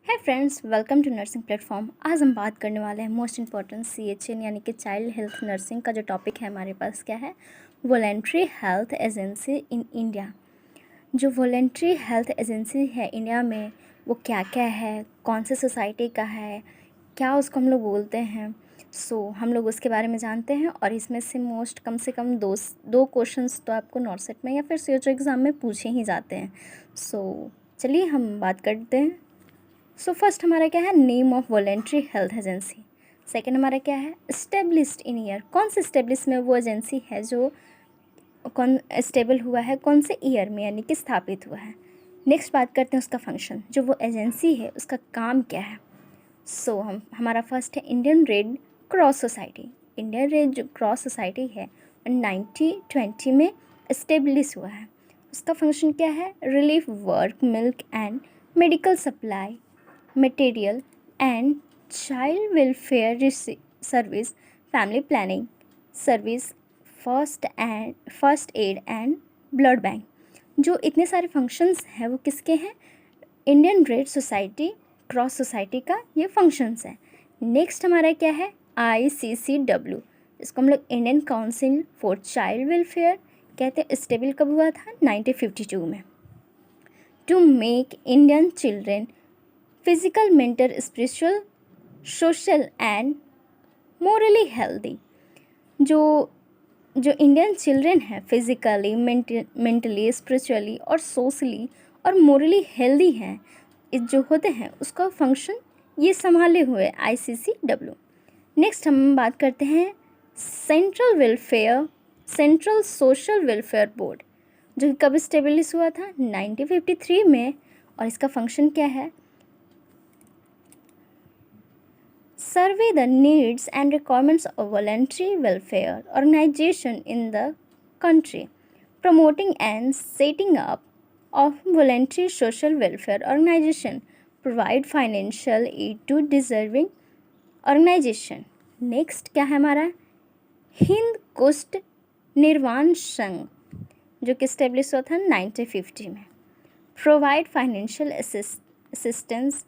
Hi friends, welcome to nursing platform. आज हम बात करने वाले हैं मोस्ट इम्पॉर्टेंट CHN यानी कि चाइल्ड हेल्थ नर्सिंग का जो टॉपिक है हमारे पास क्या है, voluntary health agency in India. जो वॉलेंट्री हेल्थ एजेंसी है इंडिया में वो क्या क्या है, कौन से सोसाइटी का है, क्या उसको हम लोग बोलते हैं। हम लोग उसके बारे में जानते हैं और इसमें से कम दो क्वेश्चंस तो आपको नॉर्सेट में या फिर CHO एग्ज़ाम में पूछे ही जाते हैं। चलिए हम बात करते हैं। फर्स्ट हमारा क्या है, name of voluntary health agency. Second हमारा क्या है, एस्टेब्लिश्ड इन ईयर, कौन से एस्टेब्लिश में वो एजेंसी है जो कौन स्टेबल हुआ है, कौन से ईयर में यानी कि स्थापित हुआ है। नेक्स्ट बात करते हैं उसका फंक्शन, जो वो एजेंसी है उसका काम क्या है। हमारा फर्स्ट है Indian red cross society. Indian red cross society है 1920 में इस्टेब्लिश हुआ है। उसका फंक्शन क्या है, relief work, milk and medical supply, material and child welfare service, family planning service, first aid and blood bank. जो इतने सारे फंक्शंस हैं वो किसके हैं, Indian red society cross society का ये फंक्शंस है। नेक्स्ट हमारा क्या है, ICCW, इसको हम लोग Indian council for child welfare कहते हैं। स्टेबल कब हुआ था, 1952 में। To make Indian children physical, mental, spiritual, social and morally healthy. जो इंडियन चिल्ड्रेन है फिज़िकली, मेंटली, स्पिरिचुअली और सोशली और मोरली हेल्दी हैं, जो होते हैं उसका फंक्शन ये संभाले हुए ICCW। नेक्स्ट हम बात करते हैं सेंट्रल सोशल वेलफेयर बोर्ड, जो कि कब स्टेब्लिश हुआ था, 1953 में। और इसका फंक्शन क्या है, survey the needs and requirements of voluntary welfare organization in the country, promoting and setting up of voluntary social welfare organization, provide financial aid to deserving organization. Next क्या है हमारा, हिंद कुष्ठ निर्वाण संघ, जो कि स्टेब्लिश हुआ था 1950 में। Provide financial assistance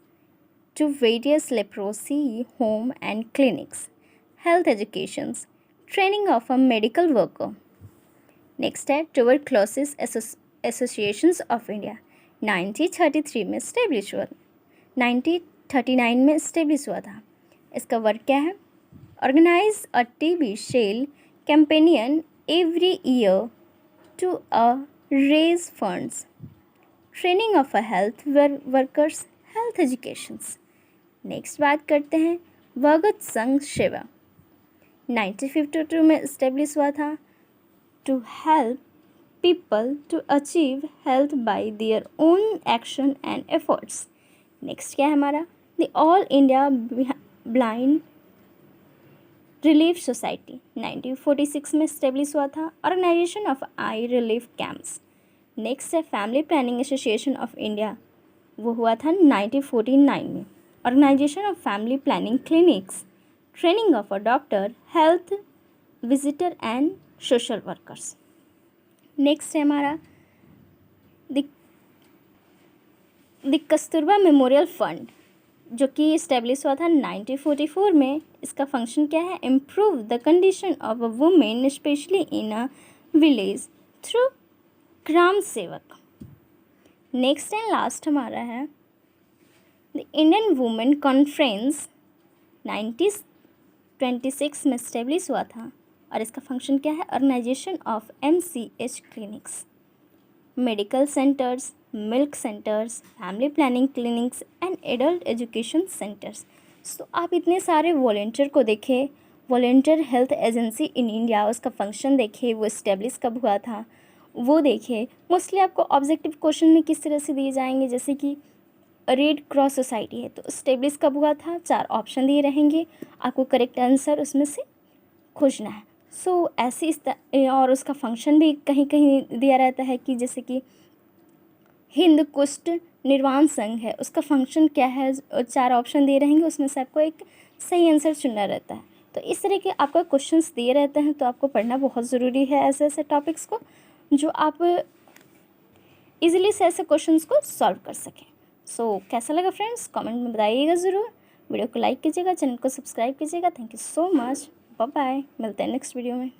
to various leprosy home and clinics, health educations, training of a medical worker. Next है Tuberculosis Associations of India, 1933 में स्टेब्लिश हुआ, 1939 में स्टेब्लिश हुआ था। इसका वर्क क्या है, organise a TB cell campaign every year to raise funds, training of a health workers, health educations. Next बात करते हैं भगत संघ सेवा, 1952 में इस्टेब्लिश हुआ था। To help people to achieve health by their own action and efforts. Next क्या है हमारा, the all India blind relief society, 1946 में इस्टेब्लिश हुआ था। Organisation of eye relief camps. Next है family planning association of India, वो हुआ था 1949 में। Organisation of family planning clinics, training of a doctor, health visitor and social workers. Next है हमारा द कस्तूरबा मेमोरियल फंड, जो कि इस्टेब्लिश हुआ था 1944 में। इसका फंक्शन क्या है, improve the condition of a women specially in a village through ग्राम सेवक। नेक्स्ट एंड लास्ट हमारा है द इंडियन वुमेन कॉन्फ्रेंस, 1926 में स्टेब्लिश हुआ था। और इसका फंक्शन क्या है, organisation of MCH clinics, medical centres, milk centres, family planning clinics and adult education centres. आप इतने सारे वॉलेंटियर को देखें, volunteer health agency in India, उसका फंक्शन देखें, वो इस्टेब्लिश कब हुआ था वो देखें। मोस्टली आपको ऑब्जेक्टिव क्वेश्चन में किस तरह से दिए जाएंगे, जैसे कि रेड क्रॉस सोसाइटी है तो इस्टेब्लिश कब हुआ था, 4 ऑप्शन दिए रहेंगे, आपको करेक्ट आंसर उसमें से खोजना है। ऐसे और उसका फंक्शन भी कहीं कहीं दिया रहता है कि जैसे कि हिंद कुष्ठ निर्वाण संघ है, उसका फंक्शन क्या है, 4 ऑप्शन दिए रहेंगे, उसमें से आपको एक सही आंसर चुनना रहता है। तो इस तरह के आपको क्वेश्चंस दिए रहते हैं, तो आपको पढ़ना बहुत ज़रूरी है ऐसे ऐसे टॉपिक्स को, जो आप इजीली से ऐसे क्वेश्चंस को सॉल्व कर सकें। सो कैसा लगा फ्रेंड्स, कमेंट में बताइएगा ज़रूर। वीडियो को लाइक कीजिएगा, चैनल को सब्सक्राइब कीजिएगा। Thank you so much, bye bye, मिलते हैं नेक्स्ट वीडियो में।